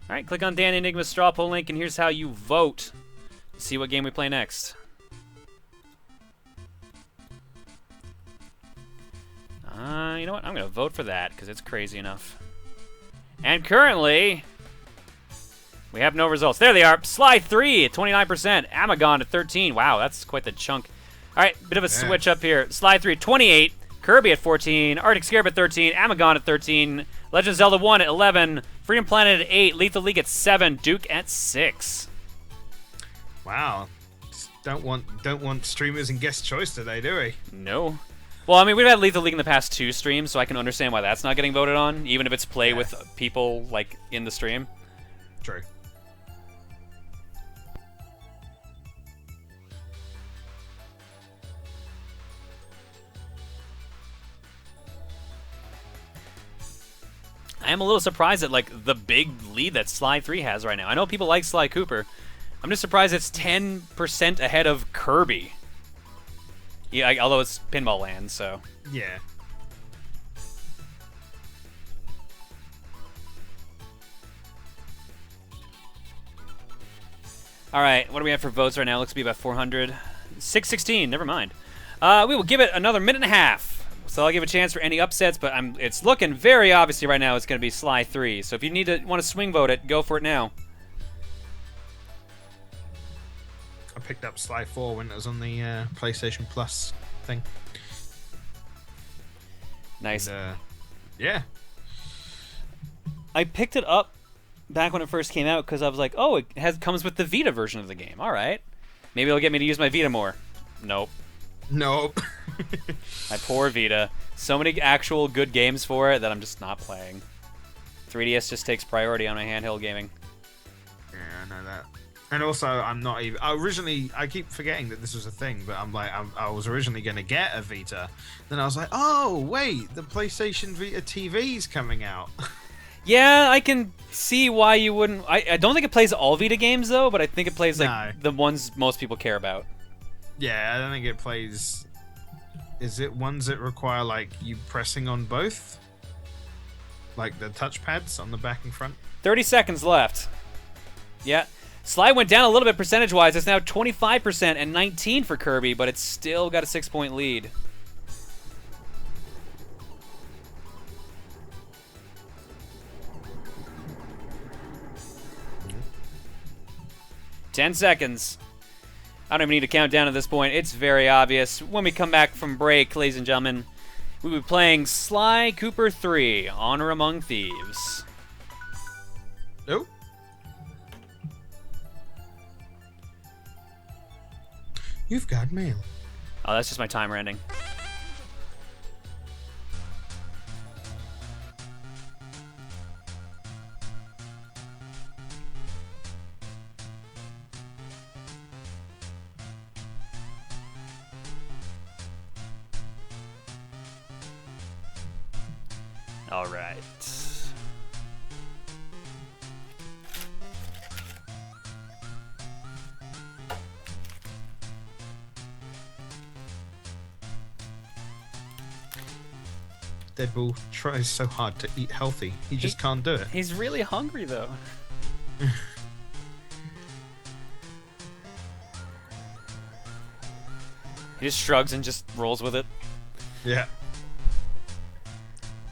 All right, click on Dan Enigma's straw poll link, and here's how you vote. See what game we play next. You know what? I'm going to vote for that because it's crazy enough. And currently, we have no results. There they are. Sly 3 at 29%. Amagon at 13. Wow, that's quite the chunk. All right, bit of a switch up here. Sly 3 at 28. Kirby at 14. Arctic Scarab at 13. Amagon at 13. Legend of Zelda 1 at 11. Freedom Planet at 8. Lethal League at 7. Duke at 6. Wow. Just don't want streamers and guest choice today, do we? No. Well, I mean, we've had Lethal League in the past 2 streams, so I can understand why that's not getting voted on, even if it's play with people, like, in the stream. True. I am a little surprised at, like, the big lead that Sly 3 has right now. I know people like Sly Cooper. I'm just surprised it's 10% ahead of Kirby. Yeah, although it's Pinball Land, so. Yeah. All right, what do we have for votes right now? Looks to be about 400. 616, never mind. We will give it another minute and a half. So I'll give a chance for any upsets, but it's looking very obviously right now it's going to be Sly 3. So if you want to swing vote it, go for it now. I picked up Sly 4 when it was on the PlayStation Plus thing. Nice. And, yeah. I picked it up back when it first came out because I was like, oh, it comes with the Vita version of the game. All right. Maybe it'll get me to use my Vita more. Nope. Nope. My poor Vita. So many actual good games for it that I'm just not playing. 3DS just takes priority on my handheld gaming. Yeah, I know that. And also, I'm not even. I keep forgetting that this was a thing, but I'm like, I was originally going to get a Vita. Then I was like, oh, wait, the PlayStation Vita TV's coming out. Yeah, I can see why you wouldn't. I don't think it plays all Vita games, though, but I think it plays like the ones most people care about. Yeah, I don't think it plays. Is it ones that require like you pressing on both? Like the touchpads on the back and front? 30 seconds left. Yeah. Sly went down a little bit percentage-wise. It's now 25% and 19 for Kirby, but it's still got a 6-point lead. Mm-hmm. 10 seconds. I don't even need to count down at this point. It's very obvious. When we come back from break, ladies and gentlemen, we'll be playing Sly Cooper 3, Honor Among Thieves. Oh. You've got mail. Oh, that's just my timer ending. All right. Deadpool tries so hard to eat healthy. He just can't do it. He's really hungry, though. He just shrugs and just rolls with it. Yeah.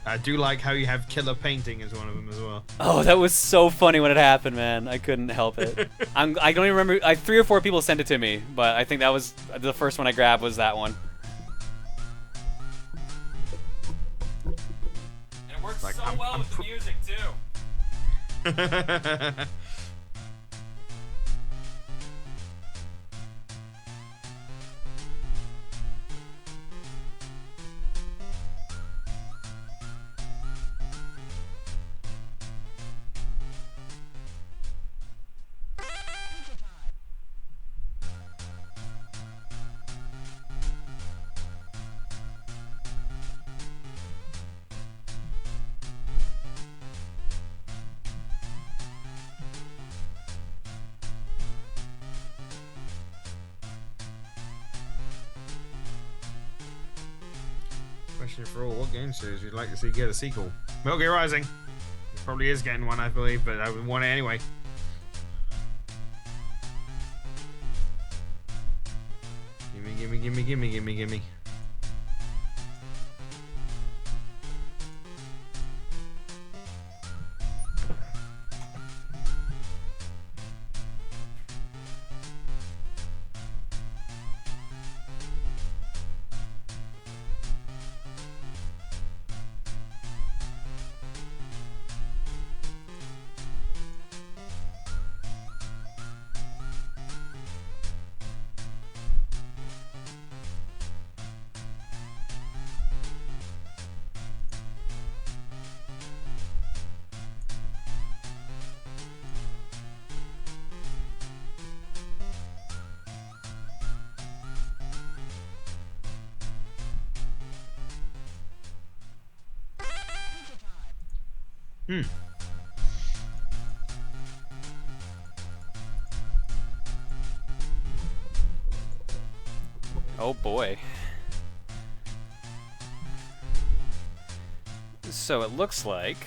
I do like how you have killer painting as one of them as well. Oh, that was so funny when it happened, man. I couldn't help it. I don't even remember. 3 or 4 people sent it to me, but I think that was the first one I grabbed was that one. And it works like, so well with the music, too. Question for all: what game series would you like to see get a sequel? Metal Gear Rising. probably is getting one, I believe, but I would want it anyway. Gimme, gimme, gimme, gimme, gimme, gimme. Oh boy. So it looks like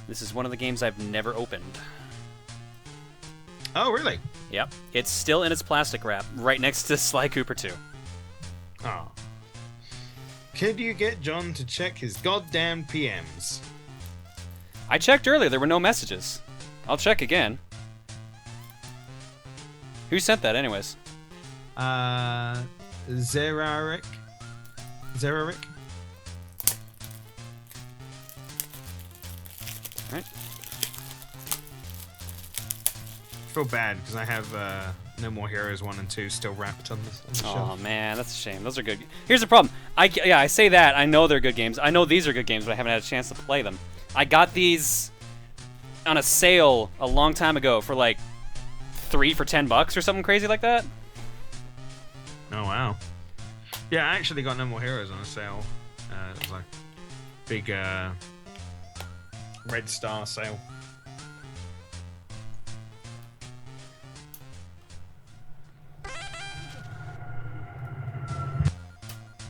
this is one of the games I've never opened. Oh, really? Yep. It's still in its plastic wrap, right next to Sly Cooper 2. Oh. Could you get John to check his goddamn PMs? I checked earlier, there were no messages. I'll check again. Who sent that anyways? Zerarik. Alright. I feel bad because I have No More Heroes 1 and 2 still wrapped on the Oh shelf. man, that's a shame. Those are good. Here's the problem. I say that. I know they're good games. I know these are good games, but I haven't had a chance to play them. I got these on a sale a long time ago for like 3 for $10 or something crazy like that. Oh, wow. Yeah, I actually got No More Heroes on a sale. It was like big Red Star sale.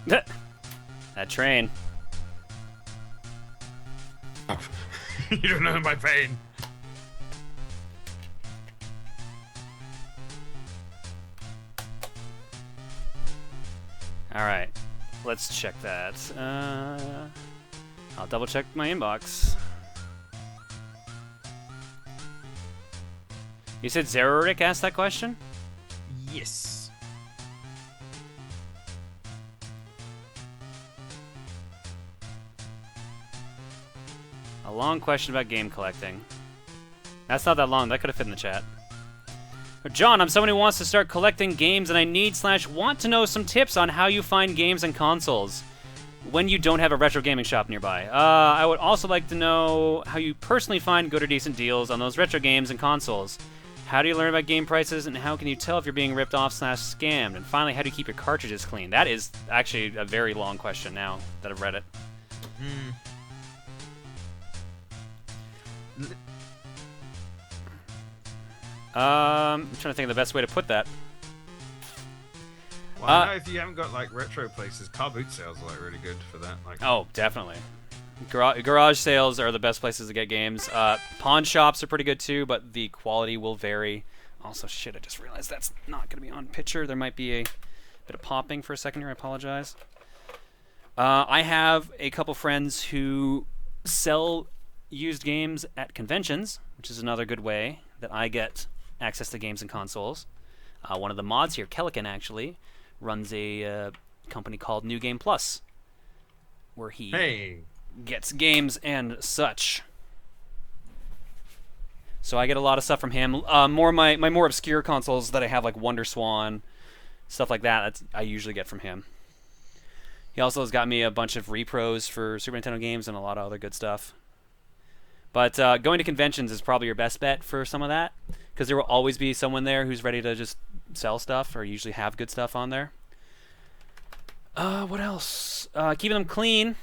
That train. You don't know my pain. Alright, let's check that. I'll double check my inbox. You said Zerarik asked that question? Yes. A long question about game collecting. That's not that long. That could have fit in the chat. John, I'm someone who wants to start collecting games, and I need/want to know some tips on how you find games and consoles when you don't have a retro gaming shop nearby. I would also like to know how you personally find good or decent deals on those retro games and consoles. How do you learn about game prices, and how can you tell if you're being ripped off/scammed? And finally, how do you keep your cartridges clean? That is actually a very long question now that I've read it. I'm trying to think of the best way to put that. Well, I know if you haven't got like retro places, car boot sales are like really good for that. Like, Oh, definitely. Garage sales are the best places to get games. Pawn shops are pretty good too, but the quality will vary. Also, shit, I just realized that's not going to be on picture. There might be a bit of popping for a second here. I apologize. I have a couple friends who sell used games at conventions, which is another good way that I get access to games and consoles. One of the mods here, Kellican, actually, runs a company called New Game Plus, where he gets games and such. So I get a lot of stuff from him. More my more obscure consoles that I have, like Wonder Swan, stuff like that, I usually get from him. He also has got me a bunch of repros for Super Nintendo games and a lot of other good stuff. But going to conventions is probably your best bet for some of that, because there will always be someone there who's ready to just sell stuff, or usually have good stuff on there. What else? Keeping them clean.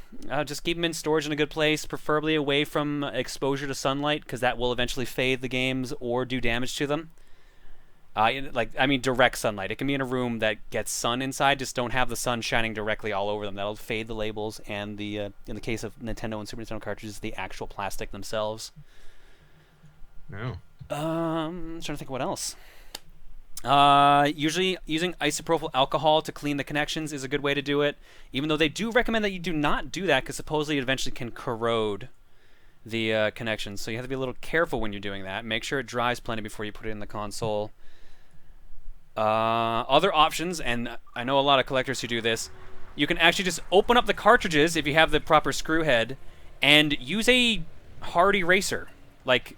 Just keep them in storage in a good place, preferably away from exposure to sunlight, because that will eventually fade the games or do damage to them. Like, I mean, direct sunlight. It can be in a room that gets sun inside. Just don't have the sun shining directly all over them. That'll fade the labels, and in the case of Nintendo and Super Nintendo cartridges, the actual plastic themselves. No. I'm trying to think of what else. Usually using isopropyl alcohol to clean the connections is a good way to do it, even though they do recommend that you do not do that because supposedly it eventually can corrode the connections. So you have to be a little careful when you're doing that. Make sure it dries plenty before you put it in the console. Other options, and I know a lot of collectors who do this, you can actually just open up the cartridges if you have the proper screw head and use a hard eraser, like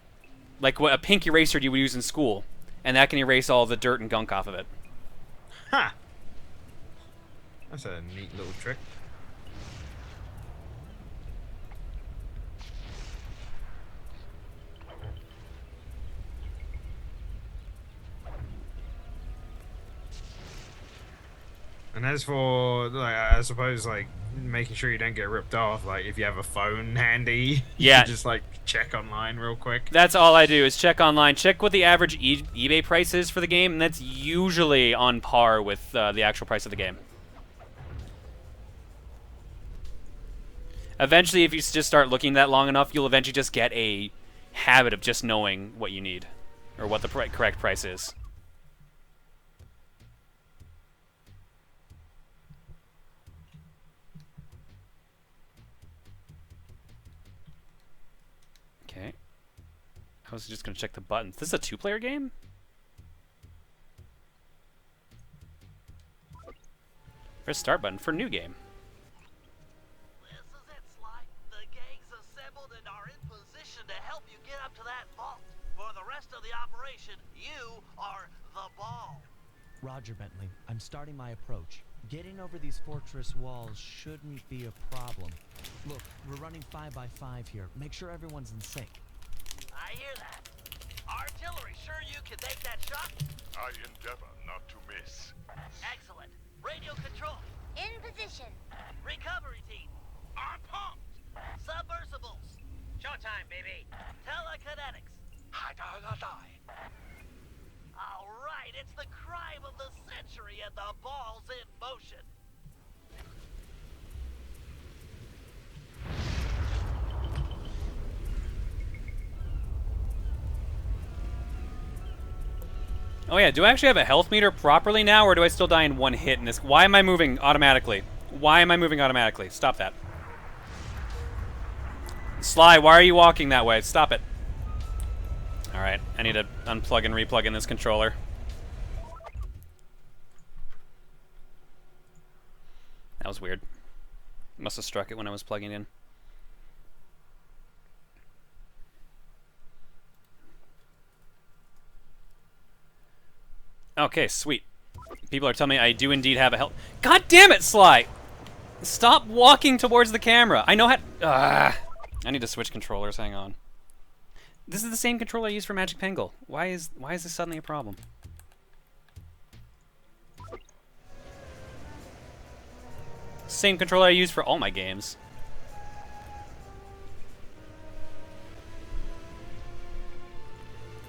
what a pink eraser you would use in school, and that can erase all the dirt and gunk off of it. Ha! That's a neat little trick. And as for, like, I suppose, like, making sure you don't get ripped off, like, if you have a phone handy, you can just, like, check online real quick. That's all I do is check online, check what the average eBay price is for the game, and that's usually on par with the actual price of the game. Eventually, if you just start looking that long enough, you'll eventually just get a habit of just knowing what you need, or what the correct price is. Okay. I was just going to check the buttons. This is a two-player game? Press start button for new game. This is it, Sly. The gang's assembled and are in position to help you get up to that vault. For the rest of the operation, you are the ball. Roger, Bentley. I'm starting my approach. Getting over these fortress walls shouldn't be a problem. Look, we're running 5x5 here. Make sure everyone's in sync. I hear that. Artillery, sure you can make that shot? I endeavor not to miss. Excellent. Radio control. In position. Recovery team. I'm pumped! Submersibles. Showtime, baby. Telekinetics. All right, it's the crime of the century and the ball's in motion. Oh yeah, do I actually have a health meter properly now, or do I still die in one hit in this? Why am I moving automatically? Why am I moving automatically? Stop that. Sly, why are you walking that way? Stop it. Alright, I need to unplug and replug in this controller. That was weird. Must have struck it when I was plugging in. Okay, sweet. People are telling me I do indeed have a health. God damn it, Sly! Stop walking towards the camera. I know how. I need to switch controllers. Hang on. This is the same controller I use for Magic Penguin. Why is this suddenly a problem? Same controller I use for all my games.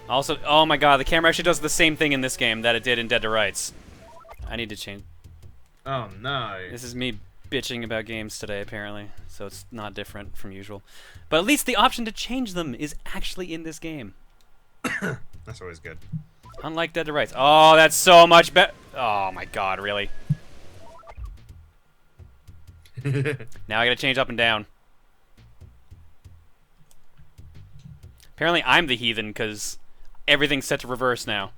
Also, oh my god, the camera actually does the same thing in this game that it did in Dead to Rights. I need to change. Oh no. This is me bitching about games today, apparently, so it's not different from usual. But at least the option to change them is actually in this game. That's always good. Unlike Dead to Rights. Oh, that's so much better. Oh my god, really? Now I gotta change up and down. Apparently I'm the heathen, because everything's set to reverse now.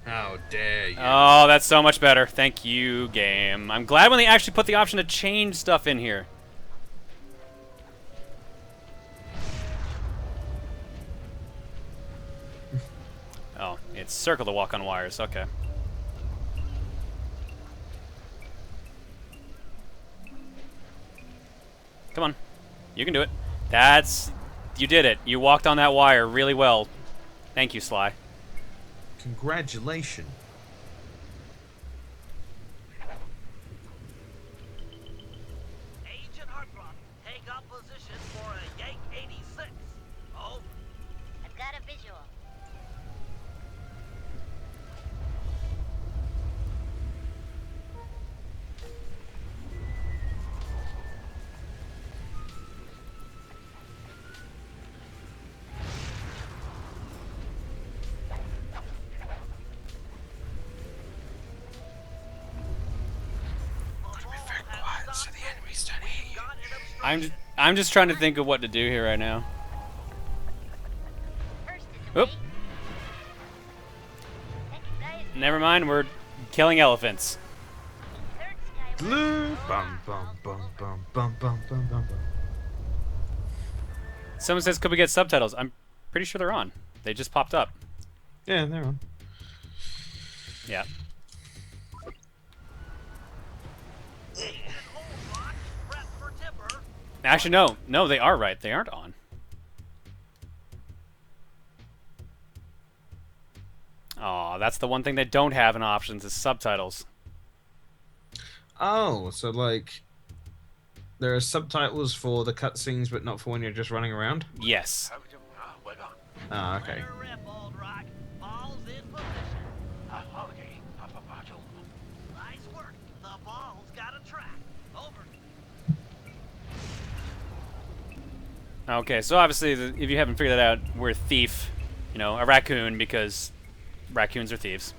How dare you. Oh, that's so much better. Thank you, game. I'm glad when they actually put the option to change stuff in here. Oh, it's circle to walk on wires. Okay. Come on. You can do it. That's... You did it. You walked on that wire really well. Thank you, Sly. Congratulations. Agent Heartthrob, take up position for a Yank 86. Oh, I've got a visual. I'm just trying to think of what to do here right now. Oop. Never mind, we're killing elephants. Bum, bum, bum, bum, bum, bum, bum, bum, bum. Someone says, could we get subtitles? I'm pretty sure they're on. They just popped up. Yeah, they're on. Yeah. Actually, no. No, they are right. They aren't on. Aw, that's the one thing they don't have in options is subtitles. Oh, so like there are subtitles for the cutscenes, but not for when you're just running around. Yes. Well done. Ah, okay. Let her rip, Old Rock. Ball's in position. Okay, Papa Pato. Nice work. The ball's got a track. Over. Okay, so obviously, if you haven't figured that out, we're a thief. You know, a raccoon, because raccoons are thieves.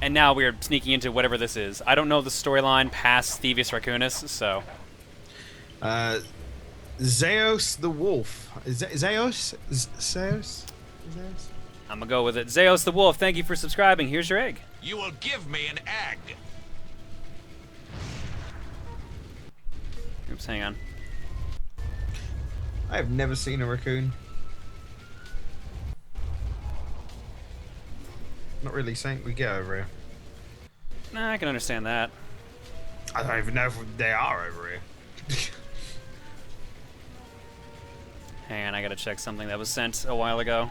And now we're sneaking into whatever this is. I don't know the storyline past Thievius Raccoonus, so... Zeus the Wolf. Zeus? Zeus? I'm gonna go with it. Zeus the Wolf, thank you for subscribing. Here's your egg. You will give me an egg. Oops, hang on. I have never seen a raccoon. Not really something we get over here. Nah, I can understand that. I don't even know if they are over here. Hang on, I gotta check something that was sent a while ago.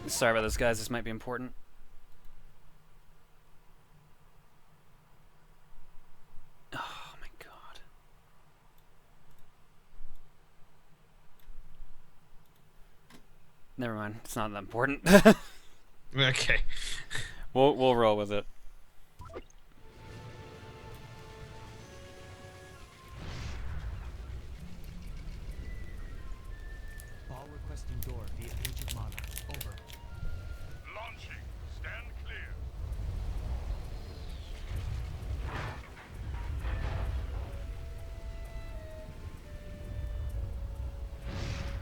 Sorry about this, guys. This might be important. Oh my god. Never mind. It's not that important. Okay. We'll roll with it. Ball requesting door via agent monarch. Over. Launching. Stand clear.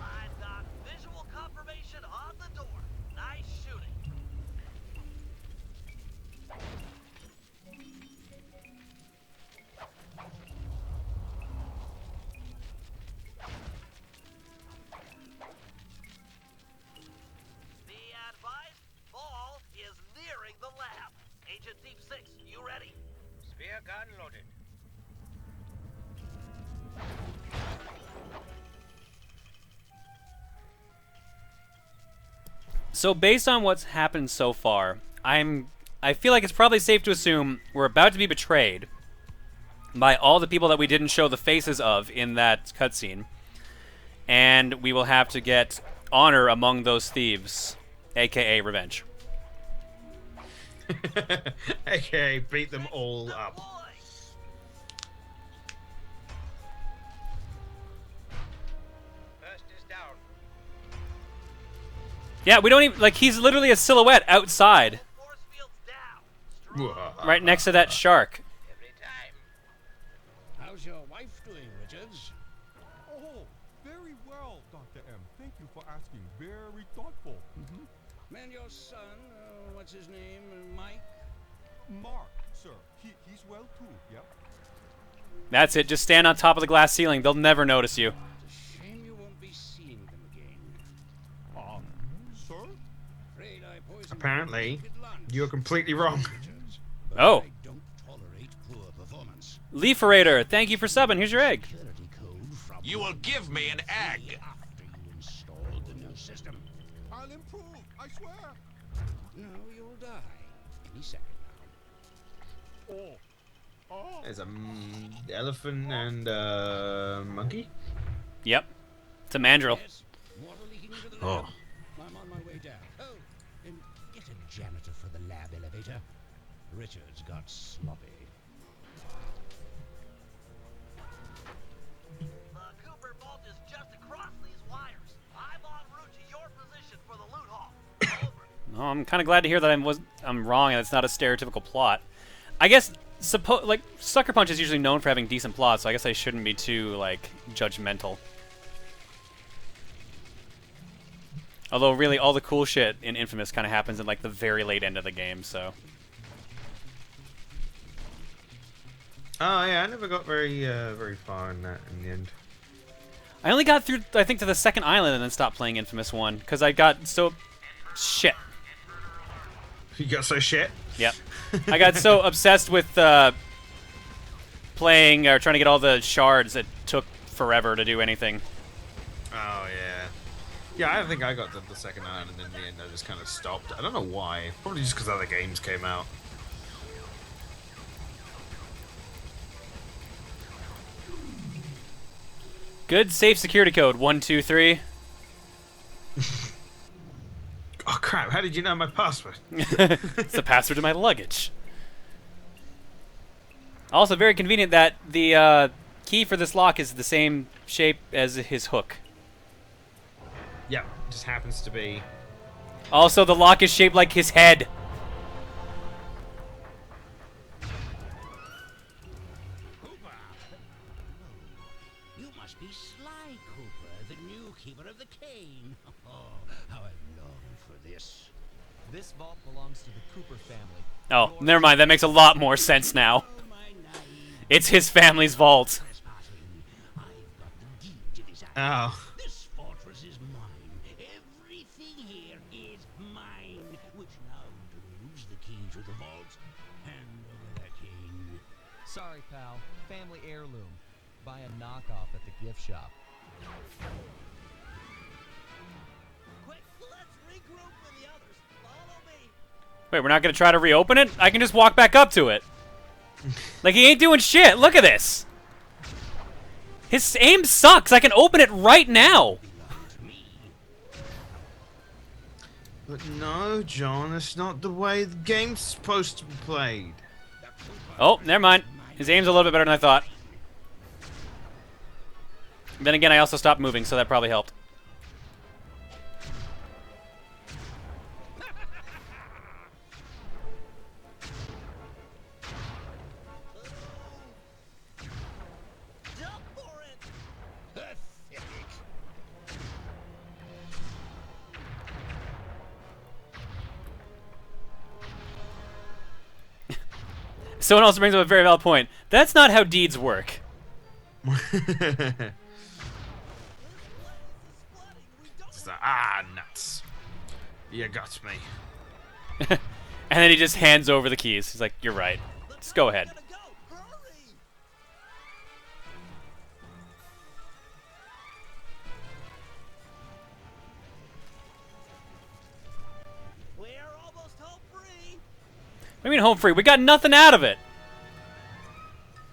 I've got visual confirmation on the door. Nice shooting. Be advised, ball is nearing the lab. Agent Deep 6, you ready? Spear gun loaded. So based on what's happened so far, I feel like it's probably safe to assume we're about to be betrayed by all the people that we didn't show the faces of in that cutscene, and we will have to get honor among those thieves, aka revenge. Okay, beat them all The up. boy. First is down. Yeah, we don't even like. He's literally a silhouette outside, Force field's down. Strong. right next to that shark. Every time. How's your wife doing, Richards? Oh, very well, Dr. M. Thank you for asking. Very thoughtful. Man, your son, what's his name? Mike? Mark, sir. He's well too, yep. That's it. Just stand on top of the glass ceiling. They'll never notice you. It's a shame you won't be seeing them again. Sir? Afraid I poisoned Apparently, your wicked lunch, you're completely wrong. Richards. But Oh. I don't tolerate poor performance. Leaferator, thank you for subbing. Here's your egg. Security code from You will give me an egg. after you installed the new system. I'll improve, I swear. No, you'll die any second now. There's a elephant and a monkey. Yep, it's a mandrill. Yes, water leaking into the Oh. lab. I'm on my way down. Oh, and get a janitor for the lab elevator. Richards got sloppy. The Cooper vault is just across these wires. I'm en route to your position for the loot haul. Over. Oh, I'm kind of glad to hear that I'm wrong and it's not a stereotypical plot. I guess like Sucker Punch is usually known for having decent plots, so I guess I shouldn't be too like judgmental. Although really all the cool shit in Infamous kind of happens in like the very late end of the game, so. Oh yeah, I never got very far in that in the end. I only got through, I think, to the second island and then stopped playing Infamous 1 because I got so shit. You got so shit? Yep. I got so obsessed with playing or trying to get all the shards that took forever to do anything. Oh yeah. Yeah, I think I got to the second island and in the end I just kind of stopped. I don't know why. Probably just because other games came out. Good safe security code 123. Oh crap! How did you know my password? It's the password to my luggage. Also, very convenient that the key for this lock is the same shape as his hook. Yeah, just happens to be. Also, the lock is shaped like his head. Cooper! You must be Sly Cooper, the new keeper of the cane. Oh, how I've longed for this. This vault belongs to the Cooper family. Oh, never mind. That makes a lot more sense now. Oh, my naive It's his family's vault. trespassing. I've got the deed to this island. Oh. This fortress is mine. Everything here is mine. Which now includes the key to the vault. Hand over that cane. Sorry, pal. Family heirloom. Buy a knockoff at the gift shop. Quick, let's regroup with the others. Follow me. Wait, we're not going to try to reopen it? I can just walk back up to it. Like, he ain't doing shit. Look at this. His aim sucks. I can open it right now. But no, John, that's not the way the game's supposed to be played. Oh, never mind. His aim's a little bit better than I thought. Then again, I also stopped moving, so that probably helped. Jump for it. Pathetic. Someone else brings up a very valid point. That's not how deeds work. It's like, ah, nuts. You got me. And then he just hands over the keys. He's like, you're right. Just go ahead. Gotta go. Hurry. We're almost home free. What do you mean home free? We got nothing out of it.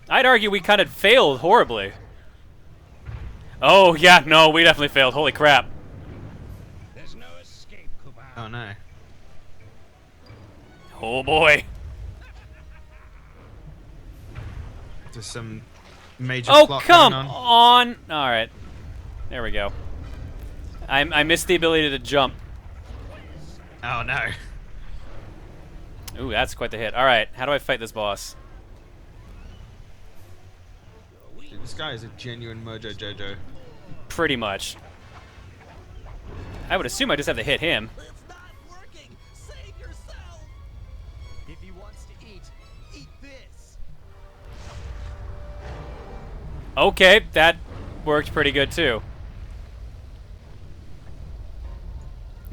I'd argue we kind of failed horribly. Oh, yeah, no, we definitely failed. Holy crap. There's no escape, Cooper. Oh no. Oh, boy. There's some major Oh, plot come going on. All right. There we go. I missed the ability to jump. Oh no. Ooh, that's quite the hit. All right, how do I fight this boss? Dude, this guy is a genuine Mojo Jojo. Pretty much. I would assume I just have to hit him. It's not working. Save yourself. If he wants to eat this. Okay, that worked pretty good too.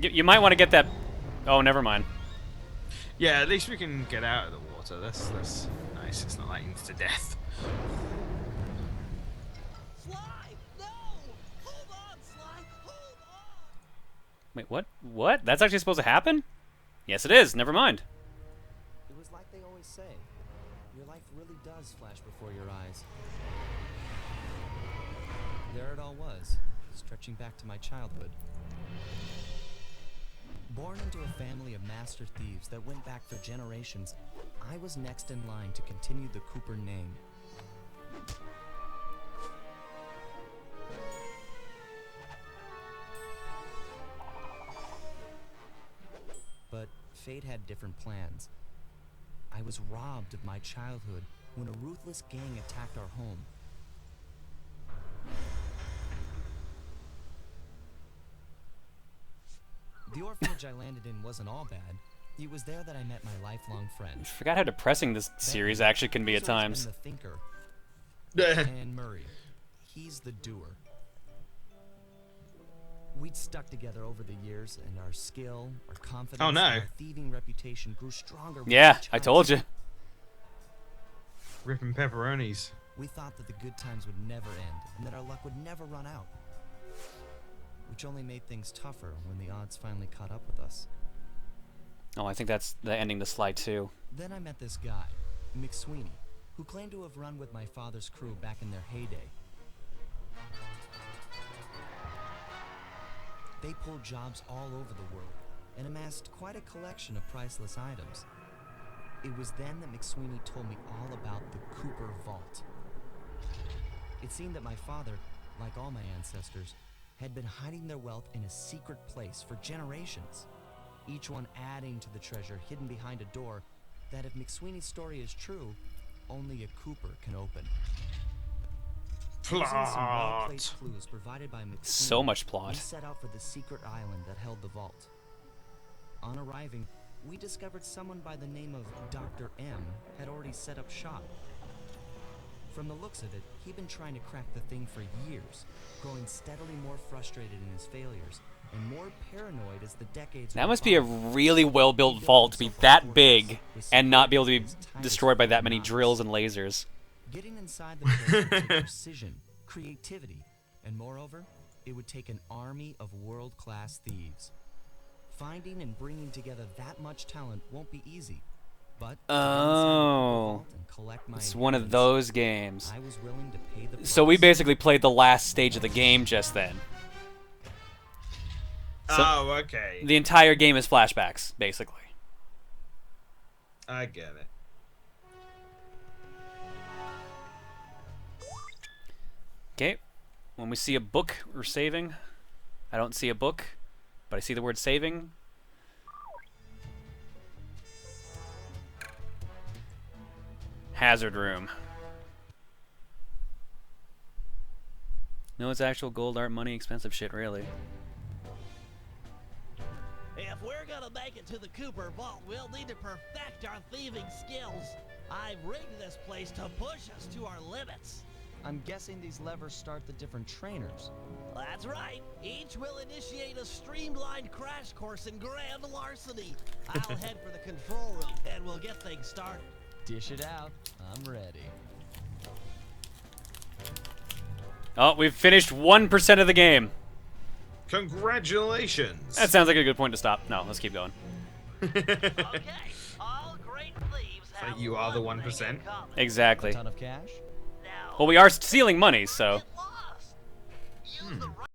You might want to get that. Oh, never mind. Yeah, at least we can get out of the water. That's nice. It's not like to death. Sly, no. Hold on, Sly. Hold on. Wait, what? What? That's actually supposed to happen? Yes, it is. Never mind. It was like they always say. Your life really does flash before your eyes. There it all was, stretching back to my childhood. Born into a family of master thieves that went back for generations, I was next in line to continue the Cooper name. But fate had different plans. I was robbed of my childhood when a ruthless gang attacked our home. The orphanage I landed in wasn't all bad. It was there that I met my lifelong friend. I forgot how depressing this series actually can be at He's always times. been the thinker. And Murray, he's the doer. We'd stuck together over the years, and our skill, our confidence, Oh, no. and our thieving reputation grew stronger. with Yeah, each I hunt. told you. Ripping pepperonis. We thought that the good times would never end, and that our luck would never run out. Which only made things tougher when the odds finally caught up with us. Oh, I think that's the ending to Slide 2. Then I met this guy, McSweeney, who claimed to have run with my father's crew back in their heyday. They pulled jobs all over the world and amassed quite a collection of priceless items. It was then that McSweeney told me all about the Cooper Vault. It seemed that my father, like all my ancestors, had been hiding their wealth in a secret place for generations, each one adding to the treasure hidden behind a door that, if McSweeney's story is true, only a Cooper can open. Using some well-placed Plot. clues provided by McSweeney, So much we plot. set out for the secret island that held the vault. On arriving, we discovered someone by the name of Dr. M had already set up shop. From the looks of it, he'd been trying to crack the thing for years, growing steadily more frustrated in his failures and more paranoid as the decades That went must be a by. really well-built vault to be that big and not be able to be destroyed by that many drills and lasers. Getting inside the place would take precision, creativity, and moreover, it would take an army of world-class thieves. Finding and bringing together that much talent won't be easy, but to get inside the Oh. vault and collect my It's one of inheritance, those games. I was willing to pay the price. So we basically played the last stage of the game just then. So Oh, okay. the entire game is flashbacks, basically. I get it. Okay. When we see a book, we're saving. I don't see a book, but I see the word saving. Hazard room. No, it's actual gold, art, money, expensive shit, really. If we're gonna make it to the Cooper Vault, we'll need to perfect our thieving skills. I've rigged this place to push us to our limits. I'm guessing these levers start the different trainers. That's right. Each will initiate a streamlined crash course in grand larceny. I'll head for the control room and we'll get things started. Dish it out. I'm ready. Oh, we've finished 1% of the game. Congratulations. That sounds like a good point to stop. No, let's keep going. Okay, all great thieves have you are the one thing 1%? in common. Exactly. Ton of cash? Now, Well, we are stealing money, so. get lost. Use the right